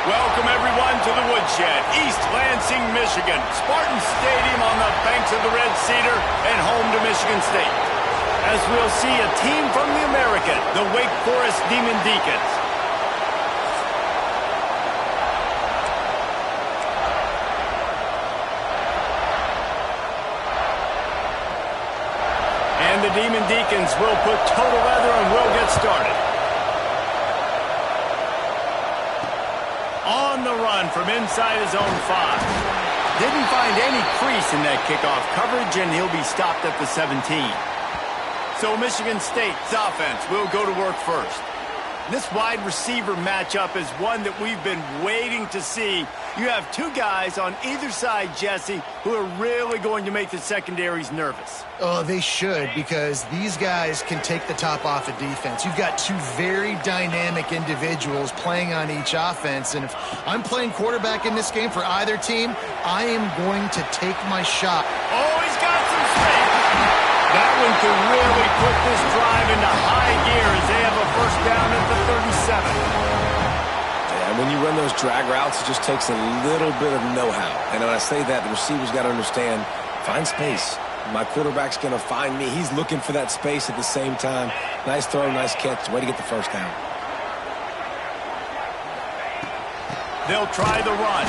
Welcome, everyone, to the Woodshed, East Lansing, Michigan. Spartan Stadium on the banks of the Red Cedar and home to Michigan State. As we'll see a team from the American, the Wake Forest Demon Deacons. And the Demon Deacons will put total leather and will get started. On the run from inside his own 5. Didn't find any crease in that kickoff coverage, and he'll be stopped at the 17. So Michigan State's offense will go to work first. This wide receiver matchup is one that we've been waiting to see. You have two guys on either side, Jesse, who are really going to make the secondaries nervous. Oh, they should, because these guys can take the top off of defense. You've got two very dynamic individuals playing on each offense, and if I'm playing quarterback in this game for either team, I am going to take my shot. Oh, he's got some space. That one could really put this drive into high gear as they have a first down at the 37. And when you run those drag routes, it just takes a little bit of know-how. And when I say that, the receiver's got to understand, find space. My quarterback's going to find me. He's looking for that space at the same time. Nice throw, nice catch. Way to get the first down. They'll try the run.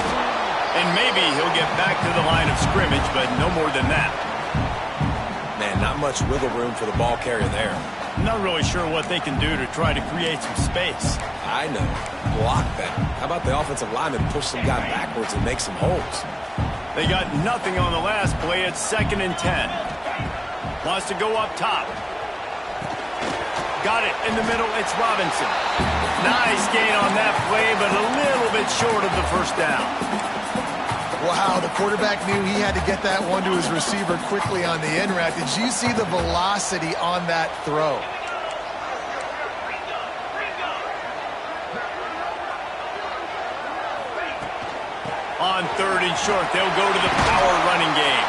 And maybe he'll get back to the line of scrimmage, but no more than that. Man, not much wiggle room for the ball carrier there. Not really sure what they can do to try to create some space. I know. Block that. How about the offensive lineman push some guy backwards and make some holes? They got nothing on the last play. It's 2nd and 10. Wants to go up top. Got it in the middle. It's Robinson. Nice gain on that play, but a little bit short of the first down. Wow, the quarterback knew he had to get that one to his receiver quickly on the in route. Did you see the velocity on that throw? On 3rd and short, they'll go to the power running game.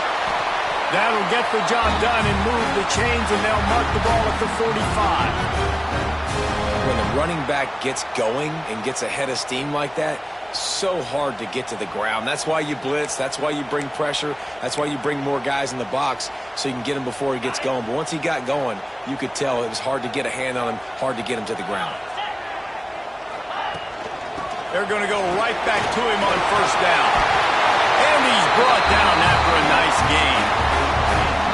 That'll get the job done and move the chains, and they'll mark the ball at the 45. When the running back gets going and gets ahead of steam like that, so hard to get to the ground. That's why you blitz. That's why you bring pressure. That's why you bring more guys in the box so you can get him before he gets going. But once he got going, you could tell it was hard to get a hand on him, hard to get him to the ground. They're going to go right back to him on first down. And he's brought down after a nice gain.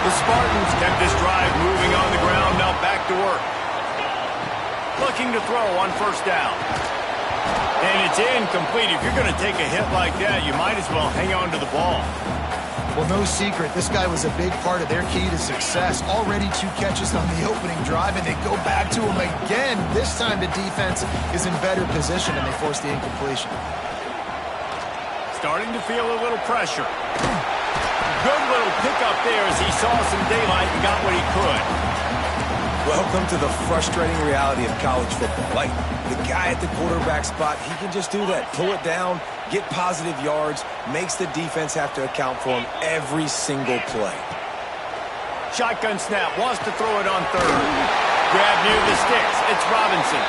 The Spartans kept this drive moving on the ground, now back to work. Looking to throw on first down. And it's incomplete. If you're going to take a hit like that, you might as well hang on to the ball. Well, no secret, this guy was a big part of their key to success. Already 2 catches on the opening drive, and they go back to him again. This time the defense is in better position, and they force the incompletion. Starting to feel a little pressure. Good little pickup there as he saw some daylight and got what he could. Welcome to the frustrating reality of college football. Like, the guy at the quarterback spot, he can just do that. Pull it down, get positive yards, makes the defense have to account for him every single play. Shotgun snap, wants to throw it on 3rd. Grab near the sticks, it's Robinson.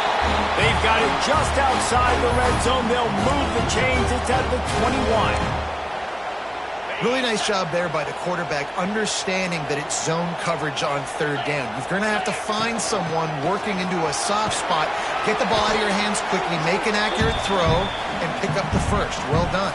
They've got it just outside the red zone. They'll move the chains. It's at the 21. Really nice job there by the quarterback, understanding that it's zone coverage on 3rd down. You're going to have to find someone working into a soft spot, get the ball out of your hands quickly, make an accurate throw, and pick up the first. Well done.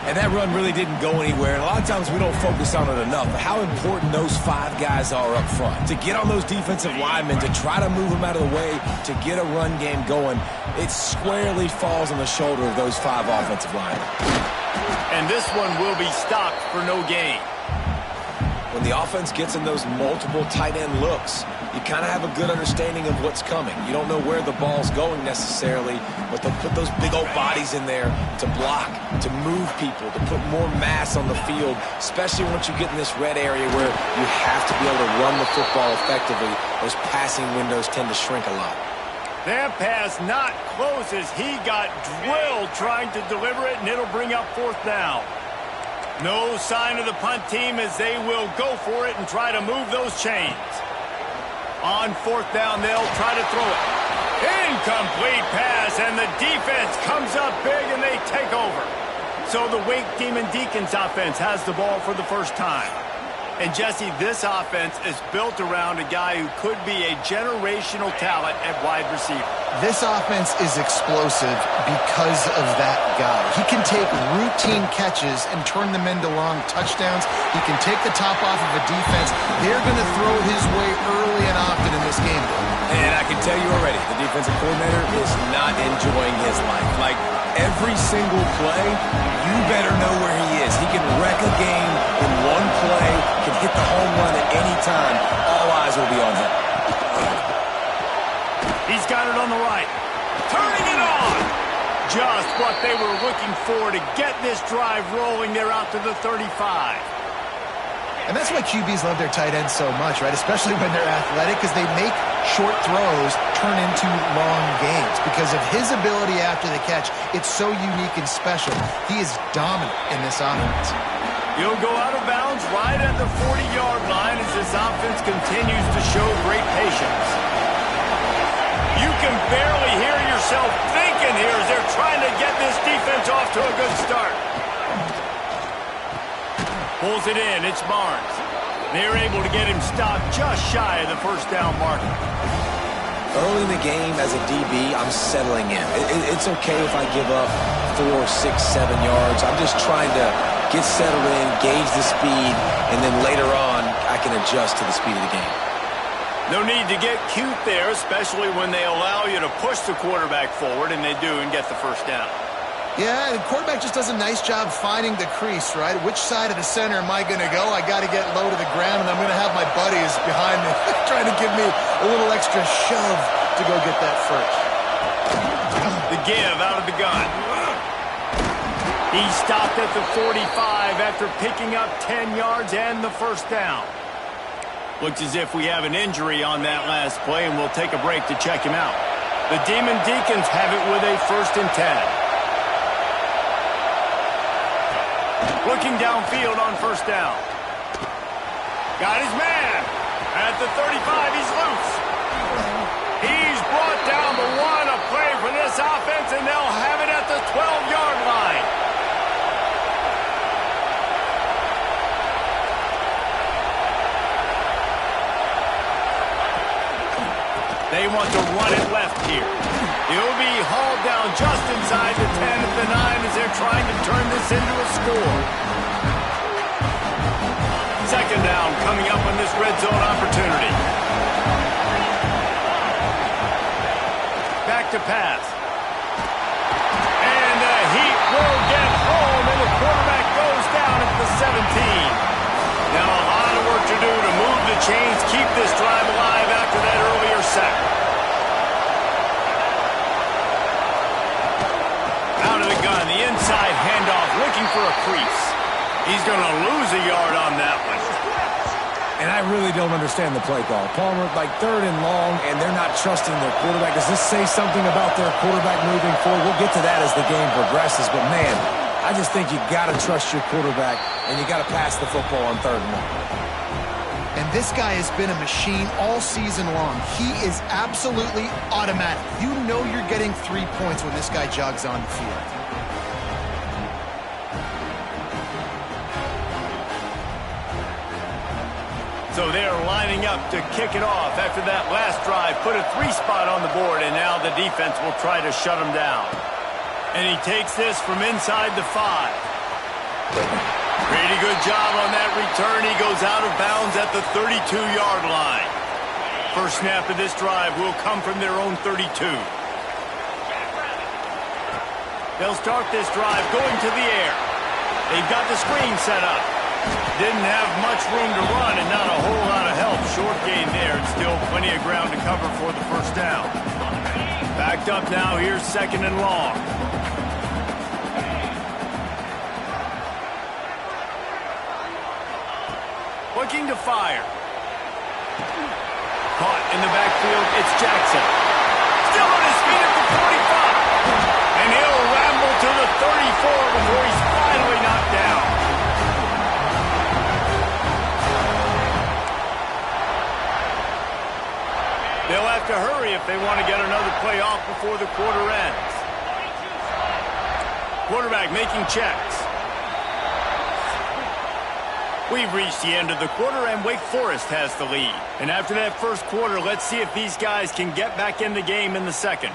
And that run really didn't go anywhere. And a lot of times we don't focus on it enough, but how important those 5 guys are up front. To get on those defensive linemen, to try to move them out of the way, to get a run game going, it squarely falls on the shoulder of those 5 offensive linemen. And this one will be stopped for no gain. When the offense gets in those multiple tight end looks, you kind of have a good understanding of what's coming. You don't know where the ball's going necessarily, but they'll put those big old bodies in there to block, to move people, to put more mass on the field, especially once you get in this red area where you have to be able to run the football effectively. Those passing windows tend to shrink a lot. That pass not close as he got drilled trying to deliver it, and it'll bring up 4th down. No sign of the punt team as they will go for it and try to move those chains. On 4th down, they'll try to throw it. Incomplete pass, and the defense comes up big, and they take over. So the Wake Demon Deacons offense has the ball for the first time. And, Jesse, this offense is built around a guy who could be a generational talent at wide receiver. This offense is explosive because of that guy. He can take routine catches and turn them into long touchdowns. He can take the top off of a defense. They're going to throw his way early and often in this game. And I can tell you already, the defensive coordinator is not enjoying his life. Like, every single play, you better know where he is. He can wreck a game in one play, can hit the home run at any time. All eyes will be on him. He's got it on the right. Turning it on. Just what they were looking for to get this drive rolling. They're out to the 35. And that's why QBs love their tight ends so much, right? Especially when they're athletic, because they make short throws turn into long games. Because of his ability after the catch, it's so unique and special. He is dominant in this offense. He'll go out of bounds right at the 40-yard line as this offense continues to show great patience. You can barely hear yourself thinking here as they're trying to get this defense off to a good start. Pulls it in. It's Barnes. They're able to get him stopped just shy of the first down marker. Early in the game, as a DB, I'm settling in. It's okay if I give up 4, 6, 7 yards. I'm just trying to get settled in, gauge the speed, and then later on, I can adjust to the speed of the game. No need to get cute there, especially when they allow you to push the quarterback forward, and they do, and get the first down. Yeah, the quarterback just does a nice job finding the crease, right? Which side of the center am I going to go? I got to get low to the ground, and I'm going to have my buddies behind me trying to give me a little extra shove to go get that first. The give out of the gun. He stopped at the 45 after picking up 10 yards and the first down. Looks as if we have an injury on that last play, and we'll take a break to check him out. The Demon Deacons have it with a 1st and 10. Looking downfield on first down. Got his man. At the 35, he's loose. He's brought down the one. A play for this offense, and they'll have it at the 12-yard line. They want to run it left here. He'll be hauled down just inside the 10 at the 9 as they're trying to turn this into a score. Second down coming up on this red zone opportunity. Back to pass. And the Heat will get home, and the quarterback goes down at the 17. Now a lot of work to do to move the chains, keep this drive alive after that earlier sack. Out of the gun, the inside handoff, looking for a crease. He's going to lose a yard on that one. And I really don't understand the play call. Palmer, like 3rd and long, and they're not trusting their quarterback. Does this say something about their quarterback moving forward? We'll get to that as the game progresses. But, man, I just think you got to trust your quarterback, and you got to pass the football on 3rd and long. And this guy has been a machine all season long. He is absolutely automatic. You know you're getting 3 points when this guy jogs on the field. So they're lining up to kick it off after that last drive. Put a 3 spot on the board, and now the defense will try to shut him down. And he takes this from inside the 5. Pretty good job on that return. He goes out of bounds at the 32-yard line. First snap of this drive will come from their own 32. They'll start this drive going to the air. They've got the screen set up. Didn't have much room to run and not a whole lot of help. Short gain there and still plenty of ground to cover for the first down. Backed up now. Here's 2nd and long. Looking to fire. Caught in the backfield. It's Jackson. Still on his feet at the 45. And he'll ramble to the 34 before he's finally knocked down. They'll have to hurry if they want to get another play off before the quarter ends. Quarterback making checks. We've reached the end of the quarter, and Wake Forest has the lead. And after that first quarter, let's see if these guys can get back in the game in the second.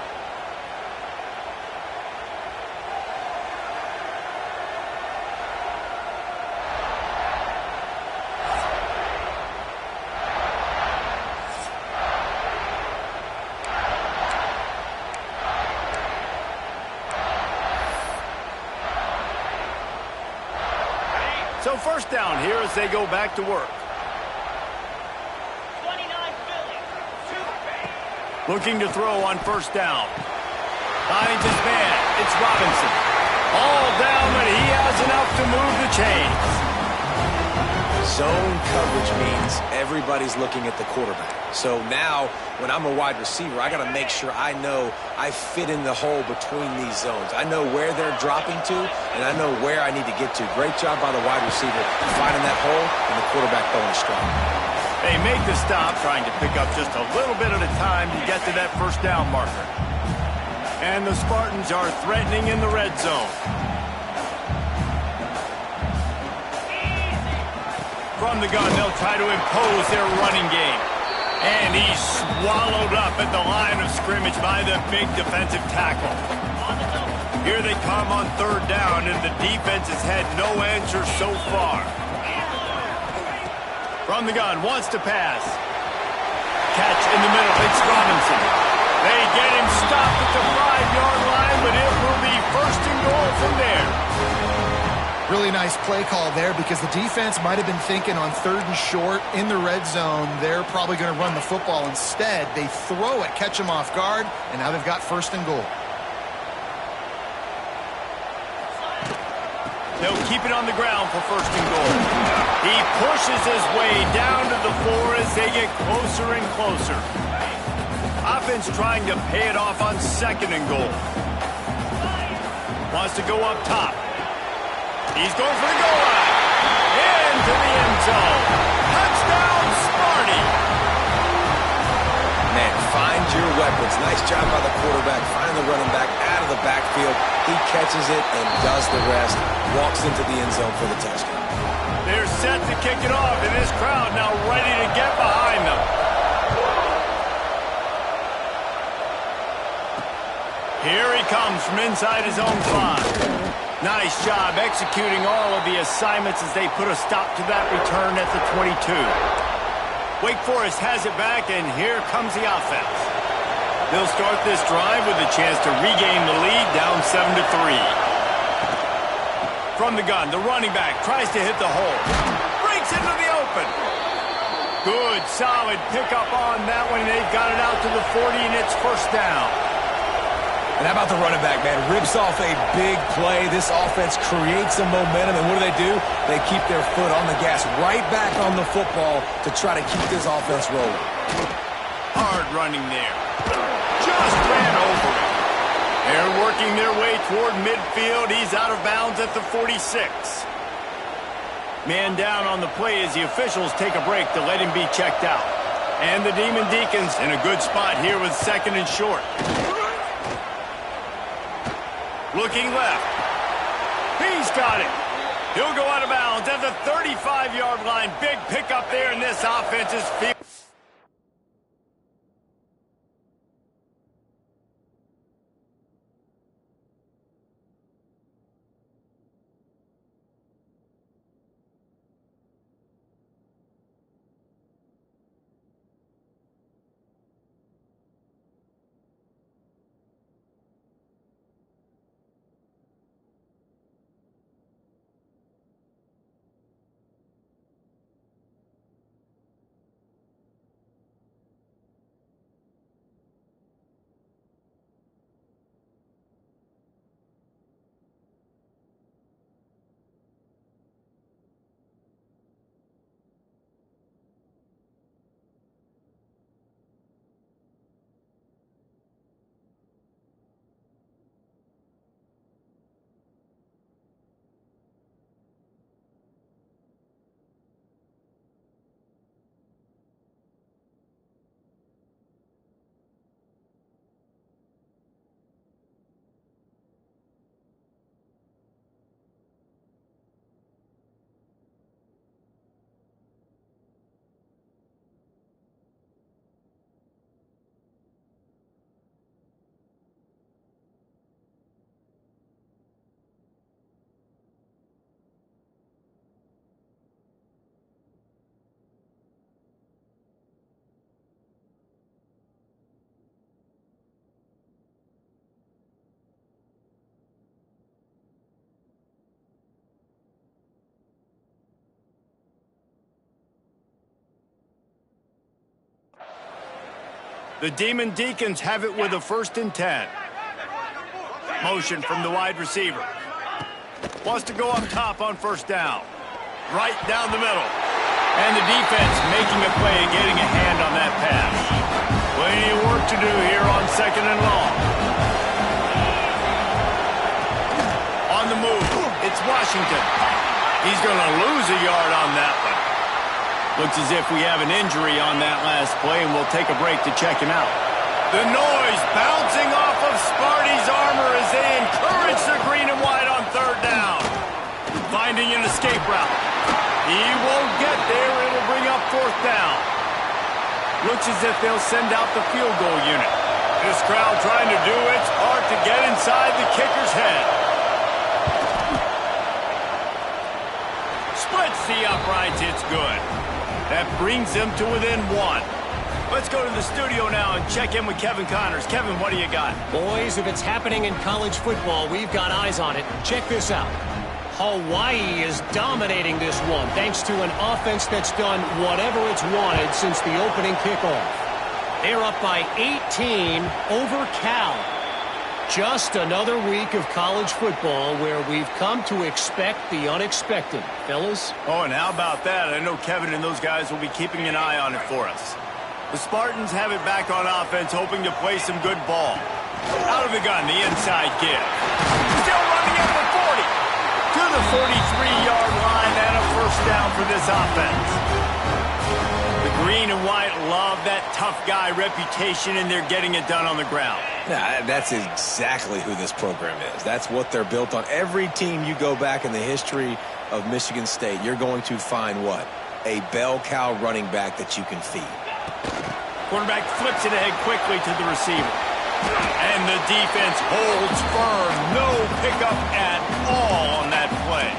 So first down here as they go back to work. 29 Philly. Looking to throw on first down. Finds his man. It's Robinson. All down, but he has enough to move the chains. Zone coverage means everybody's looking at the quarterback. So now, when I'm a wide receiver, I got to make sure I know I fit in the hole between these zones. I know where they're dropping to, and I know where I need to get to. Great job by the wide receiver finding that hole, and the quarterback throwing a strike. They make the stop, trying to pick up just a little bit at a time to get to that first down marker. And the Spartans are threatening in the red zone. From the gun, they'll try to impose their running game. And he's swallowed up at the line of scrimmage by the big defensive tackle. Here they come on third down, and the defense has had no answer so far. From the gun, wants to pass. Catch in the middle, it's Robinson. They get him stopped at the 5-yard line, but it will be first and goal from there. Really nice play call there because the defense might have been thinking on third and short in the red zone, they're probably going to run the football. Instead, they throw it, catch them off guard, and now they've got first and goal. They'll keep it on the ground for first and goal. He pushes his way down to the 4 as they get closer and closer. Offense trying to pay it off on second and goal. Wants to go up top. He's going for the goal line. Into the end zone. Touchdown, Sparty. Man, find your weapons. Nice job by the quarterback, finding the running back out of the backfield. He catches it and does the rest. Walks into the end zone for the touchdown. They're set to kick it off, and this crowd now ready to get behind them. Here he comes from inside his own 5. Nice job executing all of the assignments as they put a stop to that return at the 22. Wake Forest has it back, and here comes the offense. They'll start this drive with a chance to regain the lead, down 7-3. From the gun, the running back tries to hit the hole. Breaks into the open. Good, solid pickup on that one. They've got it out to the 40, and it's first down. And how about the running back, man? Rips off a big play. This offense creates some momentum, and what do? They keep their foot on the gas, right back on the football to try to keep this offense rolling. Hard running there. Just ran over it. They're working their way toward midfield. He's out of bounds at the 46. Man down on the play as the officials take a break to let him be checked out. And the Demon Deacons in a good spot here with second and short. Looking left. He's got it. He'll go out of bounds at the 35-yard line. Big pickup there in this offense's field. The Demon Deacons have it with a 1st and 10. Motion from the wide receiver. Wants to go up top on 1st down. Right down the middle. And the defense making a play and getting a hand on that pass. Plenty of work to do here on 2nd and long. On the move, it's Washington. He's going to lose a yard on that one. Looks as if we have an injury on that last play, and we'll take a break to check him out. The noise bouncing off of Sparty's armor as they encourage the green and white on 3rd down. Finding an escape route. He won't get there. It'll bring up 4th down. Looks as if they'll send out the field goal unit. This crowd trying to do its part to get inside the kicker's head. Splits the uprights. It's good. That brings them to within 1. Let's go to the studio now and check in with Kevin Connors. Kevin, what do you got? Boys, if it's happening in college football, we've got eyes on it. Check this out. Hawaii is dominating this one thanks to an offense that's done whatever it's wanted since the opening kickoff. They're up by 18 over Cal. Just another week of college football where we've come to expect the unexpected. Fellas? Oh, and how about that? I know Kevin and those guys will be keeping an eye on it for us. The Spartans have it back on offense, hoping to play some good ball. Out of the gun, the inside give. Still running at the 40. To the 43-yard line and a 1st down for this offense. The green and white love that tough guy reputation, and they're getting it done on the ground. Yeah, that's exactly who this program is. That's what they're built on. Every team you go back in the history of Michigan State, you're going to find what? A bell cow running back that you can feed. Quarterback flips it ahead quickly to the receiver. And the defense holds firm. No pickup at all on that play.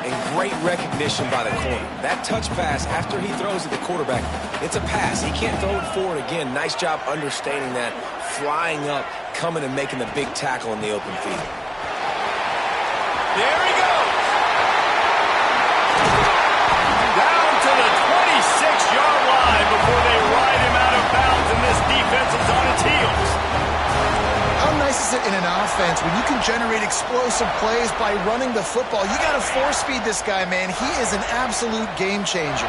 And great recognition by the corner. That touch pass after he throws at the quarterback, it's a pass. He can't throw it forward again. Nice job understanding that, flying up, coming and making the big tackle in the open field. There he goes. Down to the 26-yard line before they ride him out of bounds, and this defense is on its heels. How nice is it in an offense when you can generate explosive plays by running the football? You got to force-feed this guy, man. He is an absolute game changer.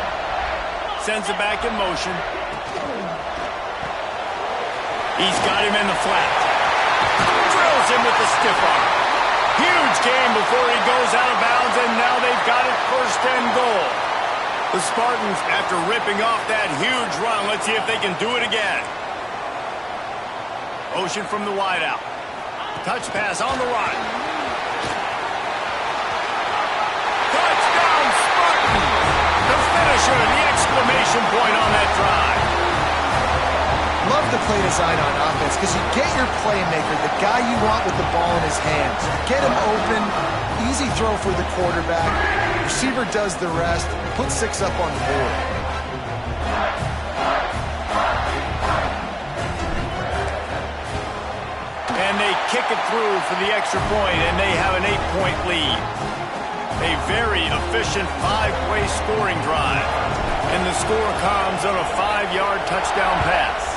Sends it back in motion. He's got him in the flat. Drills him with the stiff arm. Huge game before he goes out of bounds, and now they've got it 1st and goal. The Spartans, after ripping off that huge run, let's see if they can do it again. Motion from the wideout. Touch pass on the run. Touchdown, Spartan! The finisher, the exclamation point on that drive. Love the play design on offense because you get your playmaker, the guy you want with the ball in his hands. Get him open, easy throw for the quarterback. Receiver does the rest, put 6 up on the board. And they kick it through for the extra point, and they have an 8-point lead. A very efficient 5-play scoring drive. And the score comes on a 5-yard touchdown pass.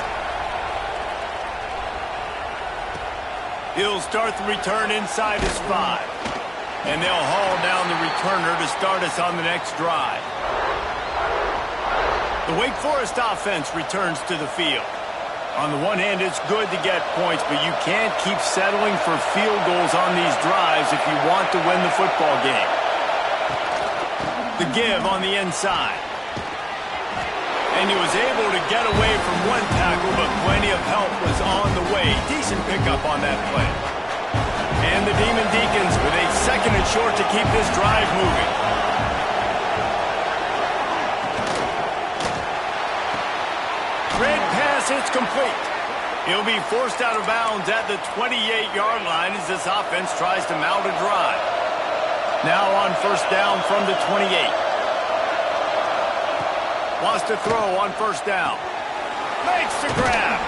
He'll start the return inside his 5. And they'll haul down the returner to start us on the next drive. The Wake Forest offense returns to the field. On the one hand, it's good to get points, but you can't keep settling for field goals on these drives if you want to win the football game. The give on the inside. And he was able to get away from one tackle, but plenty of help was on the way. Decent pickup on that play. And the Demon Deacons with a 2nd and short to keep this drive moving. Red pass, it's complete. He'll be forced out of bounds at the 28-yard line as this offense tries to mount a drive. Now on 1st down from the 28. Wants to throw on 1st down. Makes the grab.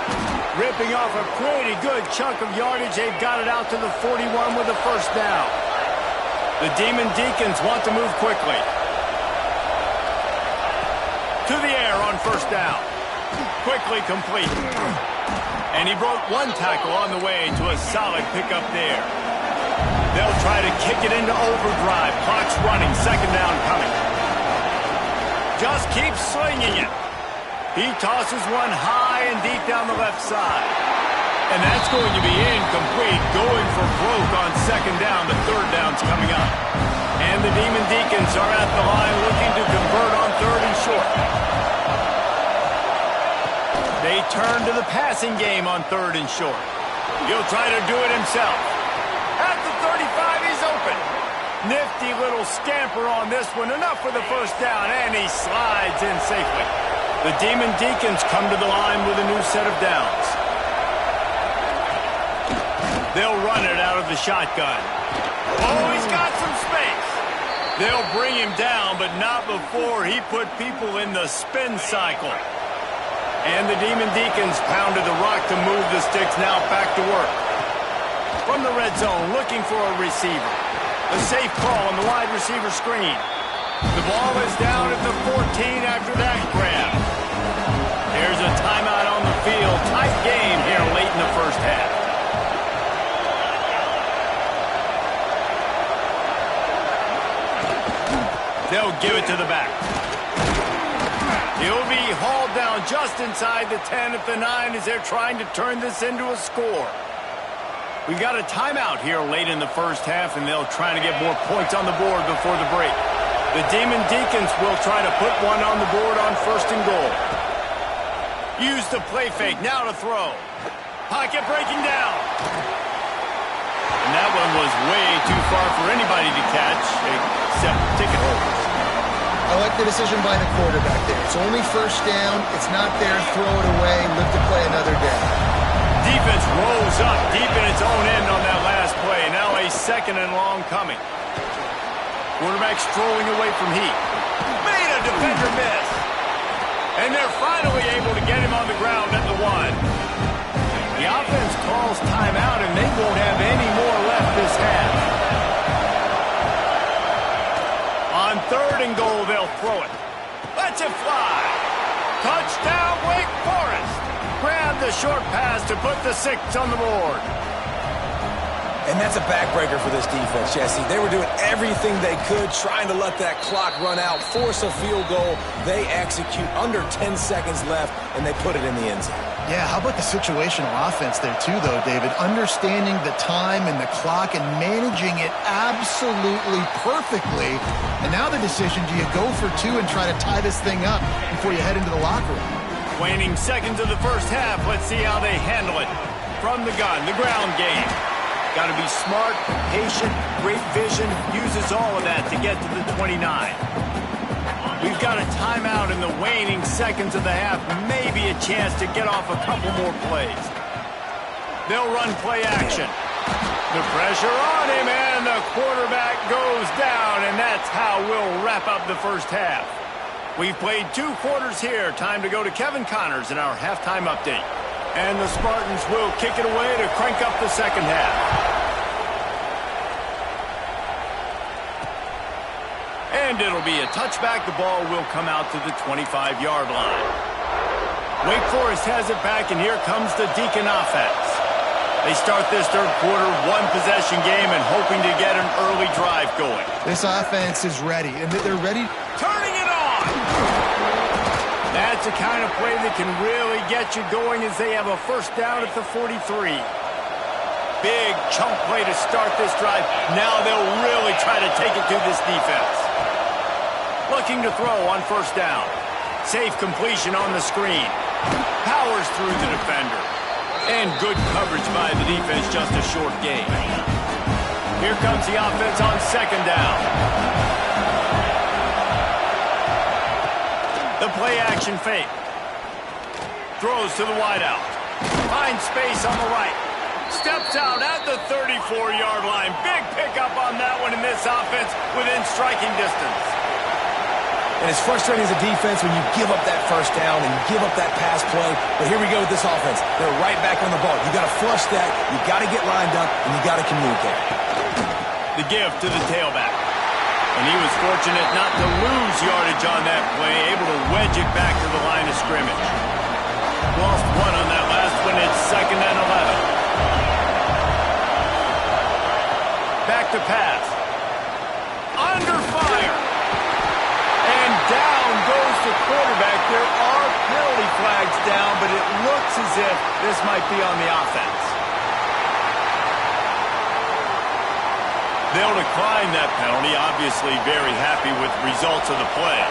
Ripping off a pretty good chunk of yardage. They've got it out to the 41 with a 1st down. The Demon Deacons want to move quickly. To the air on 1st down. Quickly complete. And he broke one tackle on the way to a solid pickup there. They'll try to kick it into overdrive. Clock's running. Second down coming. Just keeps slinging it. He tosses one high and deep down the left side. And that's going to be incomplete. Going for broke on second down. The third down's coming up. And the Demon Deacons are at the line looking to convert on third and short. They turn to the passing game on third and short. He'll try to do it himself. At the 35, he's open. Nifty little scamper on this one. Enough for the first down, and he slides in safely. The Demon Deacons come to the line with a new set of downs. They'll run it out of the shotgun. Oh, he's got some space. They'll bring him down, but not before he put people in the spin cycle. And the Demon Deacons pounded the rock to move the sticks. Now back to work. From the red zone, looking for a receiver. A safe call on the wide receiver screen. The ball is down at the 14 after that grab. There's a timeout on the field. Tight game here late in the first half. They'll give it to the back. He'll be hauled down just inside the 10 at the 9 as they're trying to turn this into a score. We've got a timeout here late in the first half, and they'll try to get more points on the board before the break. The Demon Deacons will try to put one on the board on first and goal. Use the play fake, now to throw. Pocket breaking down. And that one was way too far for anybody to catch, except ticket holders. I like the decision by the quarterback there. It's only first down. It's not there. Throw it away. Live to play another day. Defense rolls up deep in its own end on that last play. Now a second and long coming. Quarterback strolling away from heat. Made a defender miss. And they're finally able to get him on the ground at the 1. The offense calls timeout, and they won't have any more left this half. On third and goal, they'll throw it. Let's it fly. Touchdown, Wake Forest. Grab the short pass to put the 6 on the board. And that's a backbreaker for this defense, Jesse. They were doing everything they could, trying to let that clock run out, force a field goal. They execute under 10 seconds left, and they put it in the end zone. Yeah, how about the situational offense there too, though, David? Understanding the time and the clock and managing it absolutely perfectly. And now the decision, do you go for 2 and try to tie this thing up before you head into the locker room? Waning seconds of the first half. Let's see how they handle it. From the gun, the ground game. Got to be smart, patient, great vision. Uses all of that to get to the 29. We've got a timeout in the waning seconds of the half. Maybe a chance to get off a couple more plays. They'll run play action. The pressure on him, and the quarterback goes down, and that's how we'll wrap up the first half. We've played 2 quarters here. Time to go to Kevin Connors in our halftime update. And the Spartans will kick it away to crank up the second half. And it'll be a touchback. The ball will come out to the 25-yard line. Wake Forest has it back, and here comes the Deacon offense. They start this third quarter, 1-possession game, and hoping to get an early drive going. This offense is ready, and they're ready. Turning it on! That's the kind of play that can really get you going as they have a first down at the 43. Big chunk play to start this drive. Now they'll really try to take it to this defense. Looking to throw on first down. Safe completion on the screen. Powers through the defender. And good coverage by the defense, just a short gain. Here comes the offense on second down. The play action fake. Throws to the wideout. Finds space on the right. Steps out at the 34-yard line. Big pickup on that one in this offense within striking distance. And it's frustrating as a defense when you give up that first down and you give up that pass play. But here we go with this offense. They're right back on the ball. You got to flush that. You got to get lined up, and you got to communicate. The give to the tailback. And he was fortunate not to lose yardage on that play, able to wedge it back to the line of scrimmage. Lost one on that last one. It's 2nd and 11. Back to pass. Under fire. And down goes the quarterback. There are penalty flags down, but it looks as if this might be on the offense. They'll decline that penalty. Obviously very happy with the results of the play.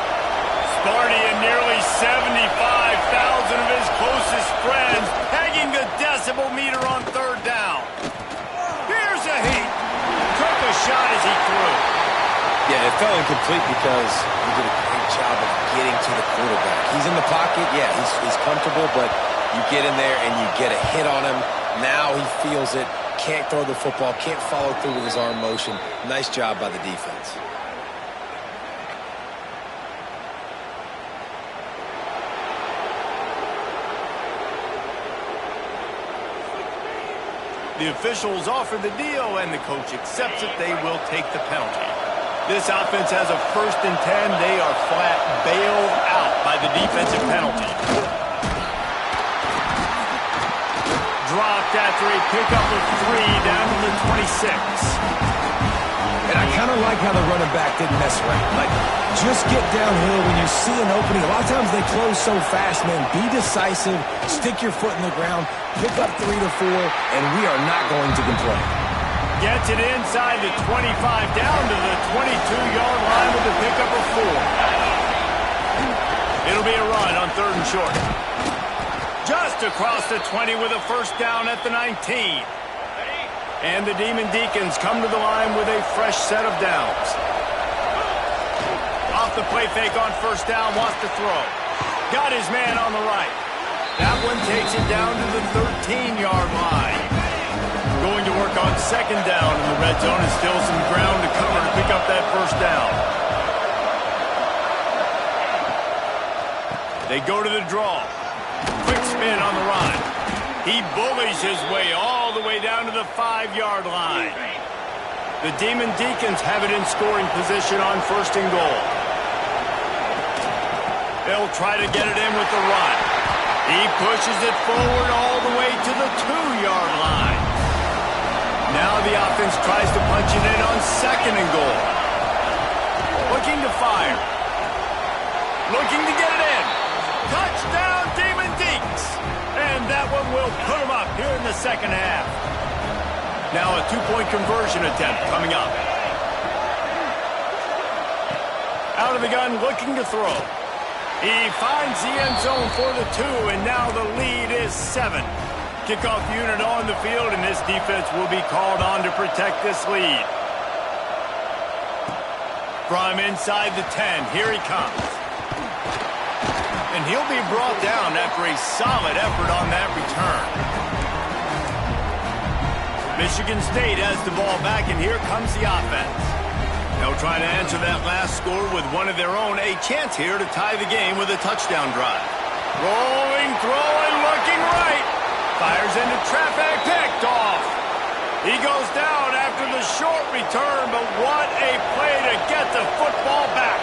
Sparty and nearly 75,000 of his closest friends pegging the decibel meter on 3rd down. Here's a heat. Took a shot as he threw. Yeah, it fell incomplete because he did a great job of getting to the quarterback. He's in the pocket. Yeah, he's comfortable, but you get in there and you get a hit on him. Now he feels it. Can't throw the football. Can't follow through with his arm motion. Nice job by the defense. The officials offer the deal, and the coach accepts it. They will take the penalty. This offense has a 1st and 10. They are flat bailed out by the defensive penalty. Dropped after a pickup of 3 down to the 26. And I kind of like how the running back didn't mess around. Like, just get downhill when you see an opening. A lot of times they close so fast, man. Be decisive. Stick your foot in the ground. Pick up 3 to 4, and we are not going to complain. Gets it inside the 25, down to the 22-yard line with a pickup of 4. It'll be a run on 3rd and short. Just across the 20 with a 1st down at the 19. And the Demon Deacons come to the line with a fresh set of downs. Off the play fake on 1st down, wants to throw. Got his man on the right. That one takes it down to the 13-yard line. Going to work on 2nd down in the red zone, and still some ground to cover to pick up that 1st down. They go to the draw. Quick spin on the run. He bullies his way all the way down to the 5-yard line. The Demon Deacons have it in scoring position on 1st and goal. They'll try to get it in with the run. He pushes it forward all the way to the 2-yard line. Now the offense tries to punch it in on 2nd and goal. Looking to fire. Looking to get it in. Touchdown, Demon Deacs! And that one will put him up here in the 2nd half. Now a 2-point conversion attempt coming up. Out of the gun, looking to throw. He finds the end zone for the 2, and now the lead is 7. Kickoff unit on the field, and this defense will be called on to protect this lead. From inside the 10, here he comes. And he'll be brought down after a solid effort on that return. Michigan State has the ball back, and here comes the offense. They'll try to answer that last score with one of their own. A chance here to tie the game with a touchdown drive. Rolling, throwing, looking right. Fires into traffic, picked off. He goes down after the short return, but what a play to get the football back.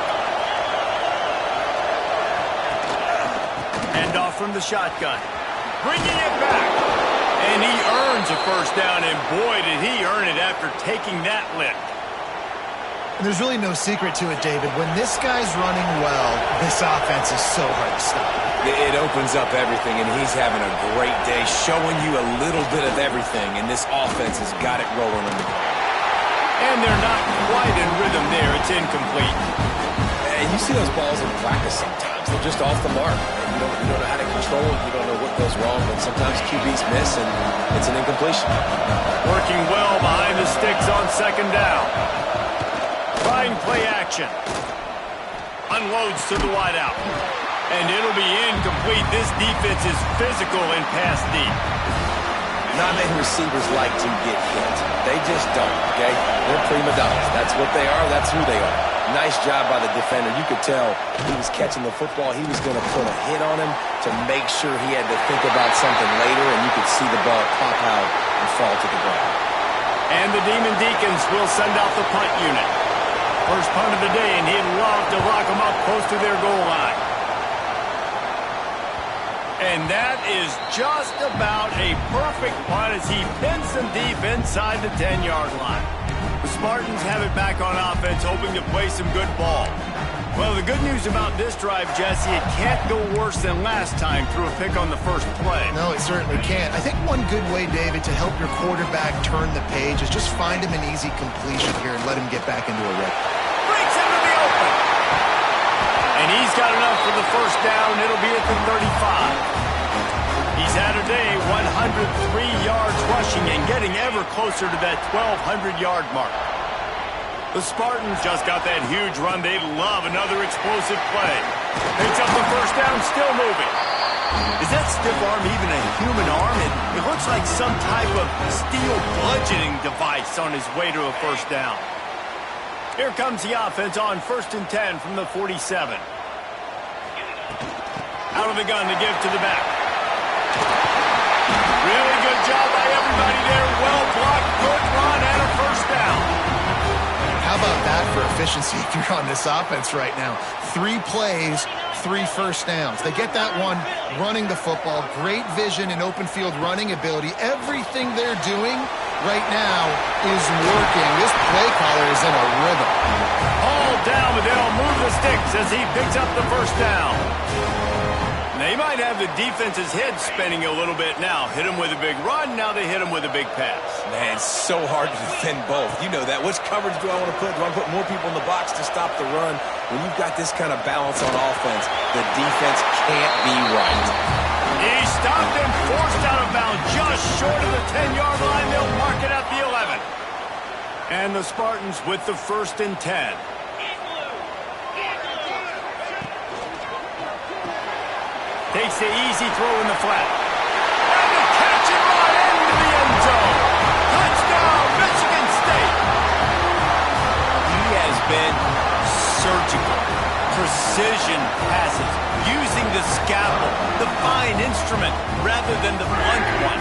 Handoff from the shotgun. Bringing it back. And he earns a 1st down, and boy, did he earn it after taking that lift. And there's really no secret to it, David. When this guy's running well, this offense is so hard to stop. It opens up everything, and he's having a great day, showing you a little bit of everything, and this offense has got it rolling on the ground. And they're not quite in rhythm there. It's incomplete. And you see those balls in practice sometimes. They're just off the mark. You don't know how to control it. You don't know what goes wrong, but sometimes QBs miss, and it's an incompletion. Working well behind the sticks on 2nd down. Trying play action. Unloads to the wideout. And it'll be incomplete. This defense is physical and pass deep. Not many receivers like to get hit. They just don't, okay? They're prima donnas. That's what they are. That's who they are. Nice job by the defender. You could tell he was catching the football. He was going to put a hit on him to make sure he had to think about something later, and you could see the ball pop out and fall to the ground. And the Demon Deacons will send out the punt unit. First punt of the day, and he'd love to lock them up close to their goal line. And that is just about a perfect punt as he pins them deep inside the 10-yard line. The Spartans have it back on offense, hoping to play some good ball. Well, the good news about this drive, Jesse, it can't go worse than last time through a pick on the first play. No, it certainly can't. I think one good way, David, to help your quarterback turn the page is just find him an easy completion here and let him get back into a rhythm. Breaks into the open. And he's got enough for the first down. It'll be at the 35. He's had a day, 103 yards rushing and getting ever closer to that 1,200-yard mark. The Spartans just got that huge run. They'd love another explosive play. Picks up the first down, still moving. Is that stiff arm even a human arm? It looks like some type of steel bludgeoning device on his way to a first down. Here comes the offense on 1st and 10 from the 47. Out of the gun to give to the back. Really good job by everybody there. Well blocked, good run, and a first down. How about that for efficiency if you're on this offense right now? 3 plays, 3 first downs. They get that one running the football. Great vision and open field running ability. Everything they're doing right now is working. This play caller is in a rhythm. All down, but they'll move the sticks as he picks up the first down. They might have the defense's head spinning a little bit now. Hit him with a big run, now they hit him with a big pass. Man, it's so hard to defend both. You know that. Which coverage do I want to put? Do I put more people in the box to stop the run? When you've got this kind of balance on offense, the defense can't be right. He stopped and forced out of bounds just short of the 10-yard line. They'll mark it at the 11. And the Spartans with the 1st and 10. Takes the easy throw in the flat. And the catch and run into the end zone. Touchdown, Michigan State. He has been surgical. Precision passes. Using the scalpel, the fine instrument, rather than the blunt one.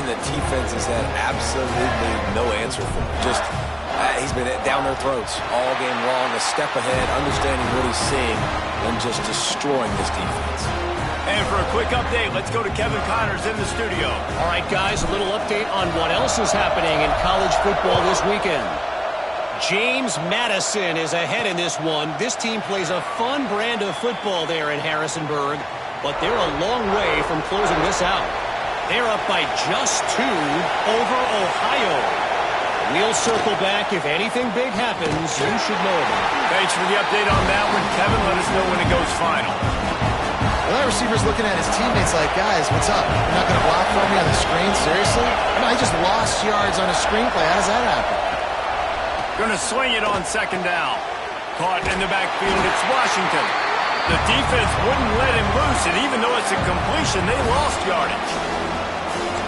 And the defense has had absolutely no answer for him. Just, he's been down their throats all game long, a step ahead, understanding what he's seeing, and just destroying this defense. And for a quick update, let's go to Kevin Connors in the studio. All right, guys, a little update on what else is happening in college football this weekend. James Madison is ahead in this one. This team plays a fun brand of football there in Harrisonburg, but they're a long way from closing this out. They're up by just 2 over Ohio. We'll circle back. If anything big happens, you should know about it. Thanks for the update on that one, Kevin. Let us know when it goes final. Well, that receiver's looking at his teammates like, guys, what's up? You're not going to block for me on the screen? Seriously? No, I just lost yards on a screenplay. How does that happen? Going to swing it on 2nd down. Caught in the backfield. It's Washington. The defense wouldn't let him loose, and even though it's a completion, they lost yardage.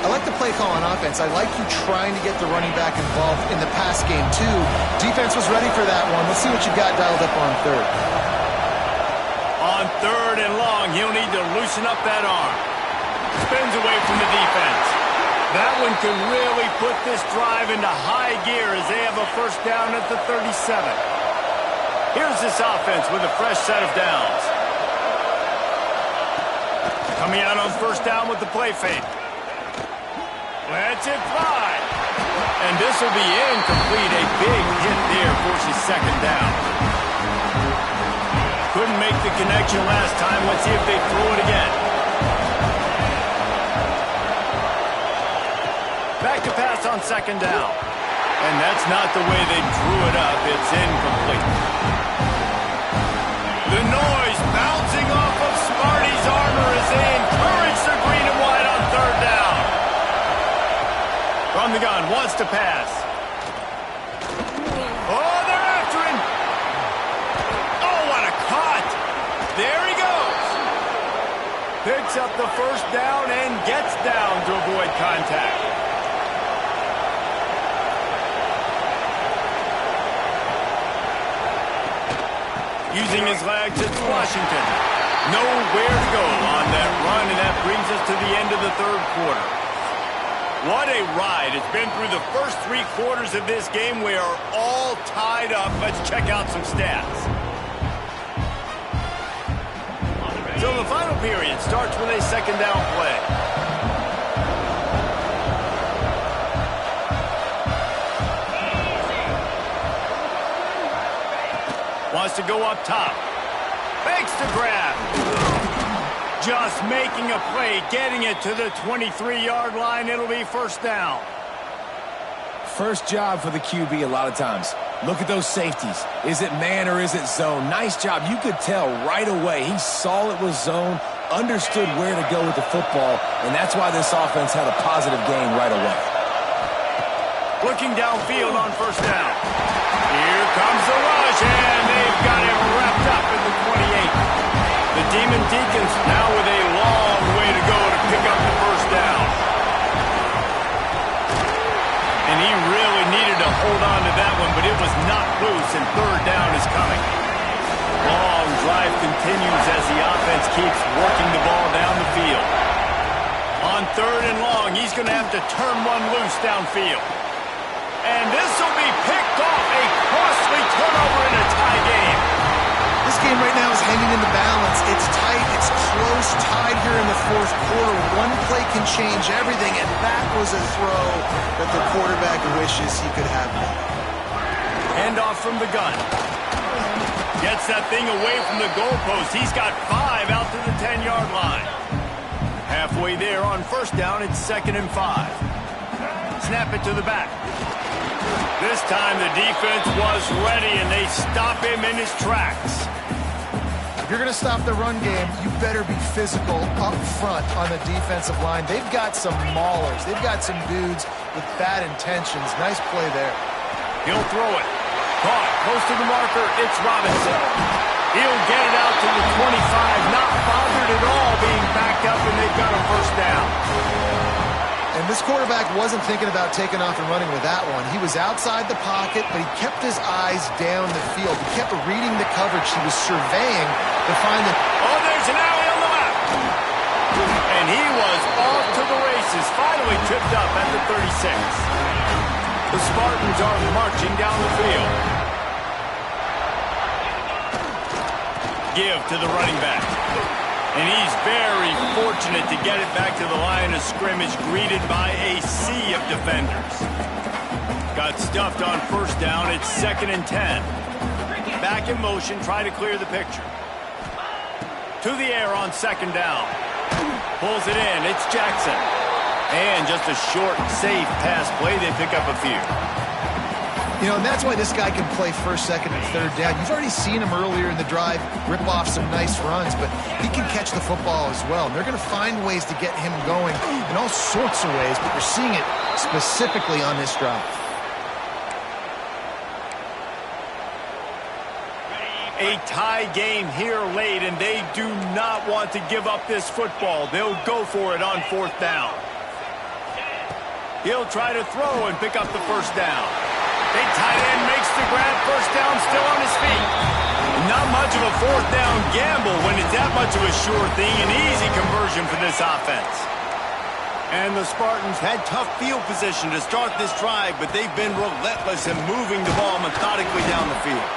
I like the play call on offense. I like you trying to get the running back involved in the pass game, too. Defense was ready for that one. Let's see what you got dialed up on 3rd. On 3rd and long, he'll need to loosen up that arm. Spins away from the defense. That one could really put this drive into high gear as they have a first down at the 37. Here's this offense with a fresh set of downs. Coming out on 1st down with the play fake. Lets it fly. And this will be incomplete. A big hit there forces 2nd down. Couldn't make the connection last time. Let's see if they throw it again. Back to pass on 2nd down. And that's not the way they drew it up. It's incomplete. The noise bouncing off of Smarty's armor as they encourage the green and white on 3rd down. From the gun, wants to pass. Oh, they're after him. Oh, what a cut. There he goes. Picks up the first down and gets down to avoid contact. Using his legs, it's Washington. Nowhere to go on that run, and that brings us to the end of the 3rd quarter. What a ride. It's been through the first 3 quarters of this game. We are all tied up. Let's check out some stats. So the final period starts with a second down play. Wants to go up top. Fakes the grab. Just making a play, getting it to the 23-yard line. It'll be first down. First job for the QB a lot of times. Look at those safeties. Is it man or is it zone? Nice job. You could tell right away. He saw it was zone, understood where to go with the football, and that's why this offense had a positive gain right away. Looking downfield on first down. Here comes the rush, and they've got him wrapped up in the 28. The Demon Deacons now with a long way to go to pick up the first down. And he really needed to hold on to that one, but it was not loose, and third down is coming. Long drive continues as the offense keeps working the ball down the field. On third and long, he's going to have to turn one loose downfield. And this will be picked off, a costly turnover in a tie game. This game right now is hanging in the balance. It's tight, it's close, tied here in the fourth quarter. One play can change everything, and that was a throw that the quarterback wishes he could have made. Handoff from the gun. Gets that thing away from the goalpost. He's got 5 out to the 10-yard line. Halfway there on first down, it's 2nd and 5. Snap it to the back. This time the defense was ready, and they stop him in his tracks. If you're going to stop the run game, you better be physical up front on the defensive line. They've got some maulers. They've got some dudes with bad intentions. Nice play there. He'll throw it. Caught close to the marker. It's Robinson. He'll get it out to the 25. Not bothered at all being backed up, and they've got a first down. And this quarterback wasn't thinking about taking off and running with that one. He was outside the pocket, but he kept his eyes down the field. He kept reading the coverage. He was surveying to find the... Oh, there's an alley on the left. And he was off to the races, finally tripped up at the 36. The Spartans are marching down the field. Give to the running back. And he's very fortunate to get it back to the line of scrimmage, greeted by a sea of defenders. Got stuffed on first down. It's 2nd and 10. Back in motion, try to clear the picture. To the air on 2nd down. Pulls it in. It's Jackson. And just a short, safe pass play. They pick up a few. You know, and that's why this guy can play first, second, and third down. You've already seen him earlier in the drive rip off some nice runs, but he can catch the football as well. And they're going to find ways to get him going in all sorts of ways, but you're seeing it specifically on this drive. A tie game here late, and they do not want to give up this football. They'll go for it on 4th down. He'll try to throw and pick up the first down. Big tight end makes the grab, first down, still on his feet. Not much of a 4th down gamble when it's that much of a sure thing. An easy conversion for this offense. And the Spartans had tough field position to start this drive, but they've been relentless in moving the ball methodically down the field.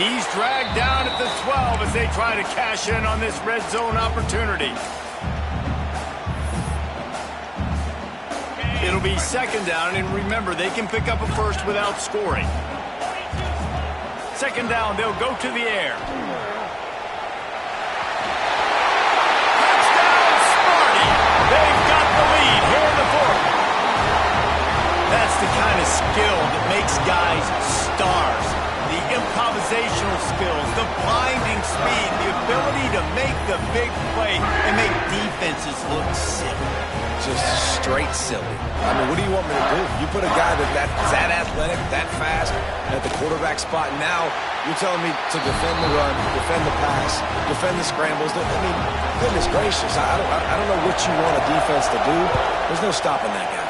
He's dragged down at the 12 as they try to cash in on this red zone opportunity. It'll be 2nd down, and remember, they can pick up a first without scoring. 2nd down, they'll go to the air. Touchdown, Sparty! They've got the lead here in the 4th. That's the kind of skill that makes guys stars. The improvisational skills, the blinding speed, the ability to make the big play and make defenses look silly. Just straight silly. I mean, what do you want me to do? You put a guy that's that athletic, that fast, at the quarterback spot. Now you're telling me to defend the run, defend the pass, defend the scrambles. I mean, goodness gracious. I don't know what you want a defense to do. There's no stopping that guy.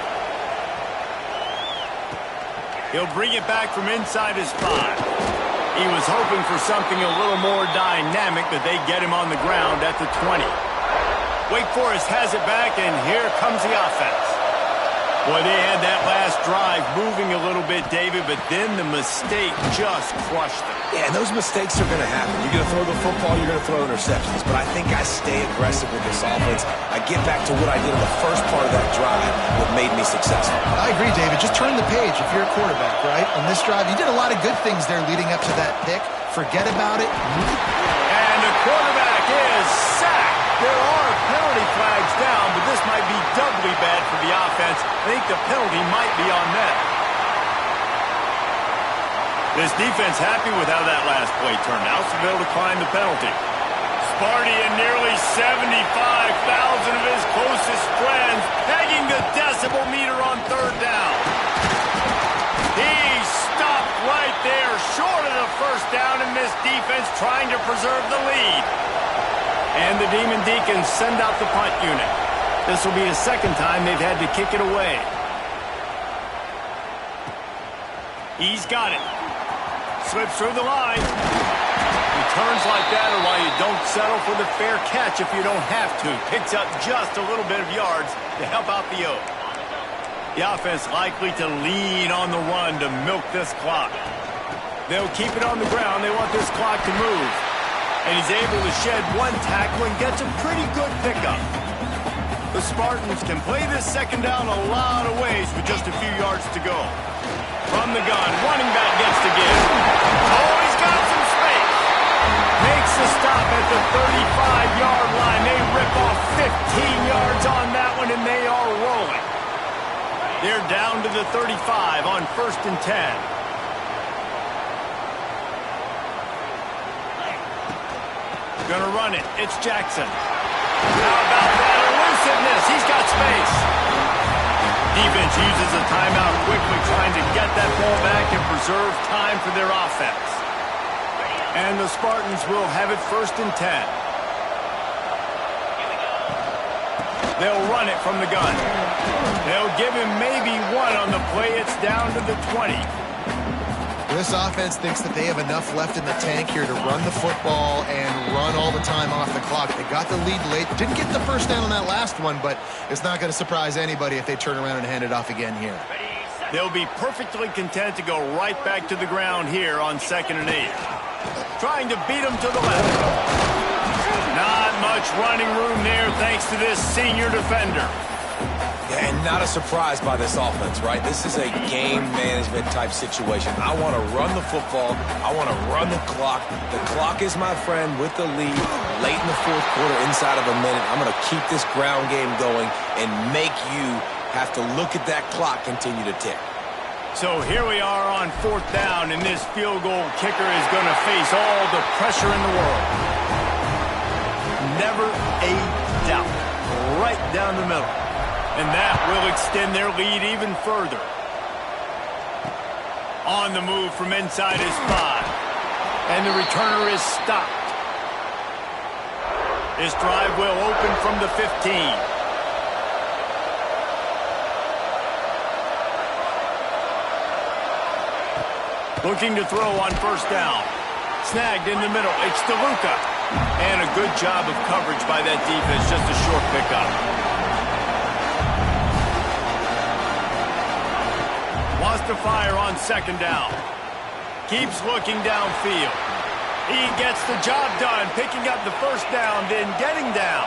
He'll bring it back from inside his 5. He was hoping for something a little more dynamic, but they get him on the ground at the 20. Wake Forest has it back, and here comes the offense. Boy, they had that last drive moving a little bit, David, but then the mistake just crushed them. Yeah, and those mistakes are going to happen. You're going to throw the football, you're going to throw interceptions. But I think I stay aggressive with this offense. I get back to what I did in the first part of that drive that made me successful. I agree, David. Just turn the page if you're a quarterback, right? On this drive, you did a lot of good things there leading up to that pick. Forget about it. And the quarterback is sacked. There are penalty flags down, but this might be doubly bad for the offense. I think the penalty might be on them. This defense happy with how that last play turned out, so they'll decline the penalty. Sparty and nearly 75,000 of his closest friends pegging the decibel meter on third down. He stopped right there, short of the first down, and this defense trying to preserve the lead. And the Demon Deacons send out the punt unit. This will be the second time they've had to kick it away. He's got it. Slips through the line. Returns like that are why you don't settle for the fair catch if you don't have to. Picks up just a little bit of yards to help out the Oak. The offense likely to lean on the run to milk this clock. They'll keep it on the ground. They want this clock to move. And he's able to shed one tackle and gets a pretty good pickup. The Spartans can play this second down a lot of ways with just a few yards to go. From the gun, running back gets to give. Oh, he's got some space. Makes the stop at the 35-yard line. They rip off 15 yards on that one, and they are rolling. They're down to the 35 on 1st and 10. Gonna run it. It's Jackson. How about that elusiveness? He's got space. Defense uses a timeout quickly, trying to get that ball back and preserve time for their offense. And the Spartans will have it 1st and 10. They'll run it from the gun. They'll give him maybe one on the play. It's down to the 20. This offense thinks that they have enough left in the tank here to run the football and run all the time off the clock. They got the lead late. Didn't get the first down on that last one, but it's not going to surprise anybody if they turn around and hand it off again here. They'll be perfectly content to go right back to the ground here on 2nd and 8. Trying to beat them to the left. Not much running room there thanks to this senior defender. Yeah, and not a surprise by this offense, right? This is a game management type situation. I want to run the football. I want to run the clock. The clock is my friend with the lead late in the 4th quarter, inside of a minute. I'm going to keep this ground game going and make you have to look at that clock continue to tick. So here we are on 4th down, and this field goal kicker is going to face all the pressure in the world. Never a doubt. Right down the middle. And that will extend their lead even further. On the move from inside his 5. And the returner is stopped. This drive will open from the 15. Looking to throw on 1st down. Snagged in the middle. It's DeLuca. And a good job of coverage by that defense. Just a short pickup. Wants to fire on 2nd down. Keeps looking downfield. He gets the job done, picking up the 1st down, then getting down.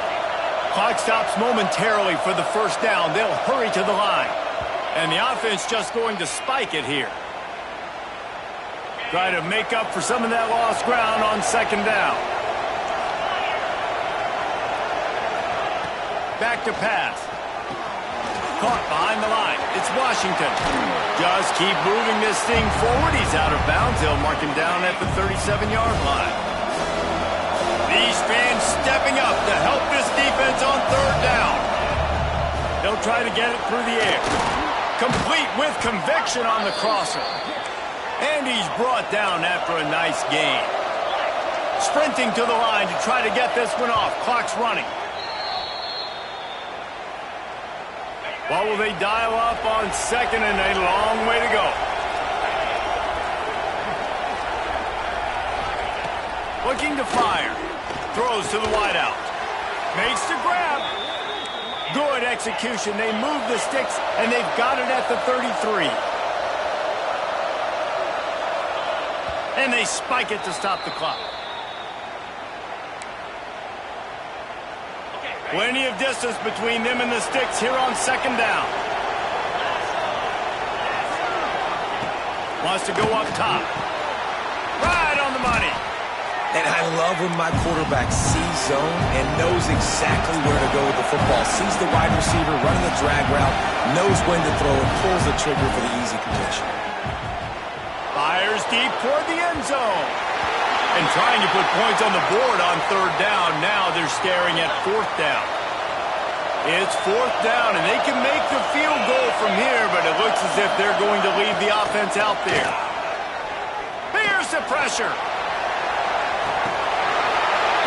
Clock stops momentarily for the 1st down. They'll hurry to the line. And the offense just going to spike it here. Try to make up for some of that lost ground on 2nd down. Back to pass. Caught behind the line. It's Washington. Just keep moving this thing forward. He's out of bounds. They'll mark him down at the 37-yard line. These fans stepping up to help this defense on 3rd down. They'll try to get it through the air. Complete with conviction on the crosser. And he's brought down after a nice gain. Sprinting to the line to try to get this one off. Clock's running. What will they dial up on 2nd and a long way to go? Looking to fire. Throws to the wideout. Makes the grab. Good execution. They move the sticks, and they've got it at the 33. And they spike it to stop the clock. Plenty of distance between them and the sticks here on second down. Wants to go up top. Right on the money. And I love when my quarterback sees zone and knows exactly where to go with the football. Sees the wide receiver running a drag route, knows when to throw, and pulls the trigger for the easy completion. Fires deep toward the end zone. And trying to put points on the board on third down. Now they're staring at fourth down. It's fourth down, and they can make the field goal from here, but it looks as if they're going to leave the offense out there. Here's the pressure.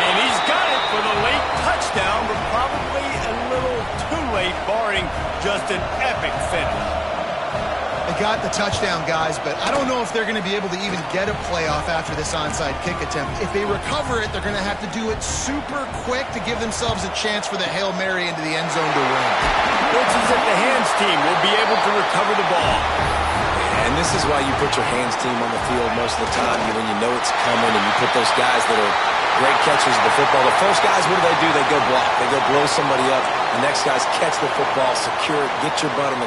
And he's got it for the late touchdown, but probably a little too late, barring just an epic finish. They got the touchdown, guys, but I don't know if they're going to be able to even get a playoff after this onside kick attempt. If they recover it, they're going to have to do it super quick to give themselves a chance for the Hail Mary into the end zone to win. Looks as if the hands team will be able to recover the ball. And this is why you put your hands team on the field most of the time when you know it's coming, and you put those guys that are great catchers of the football. The first guys, what do? They go block. They go blow somebody up. The next guys catch the football, secure it, get your butt on the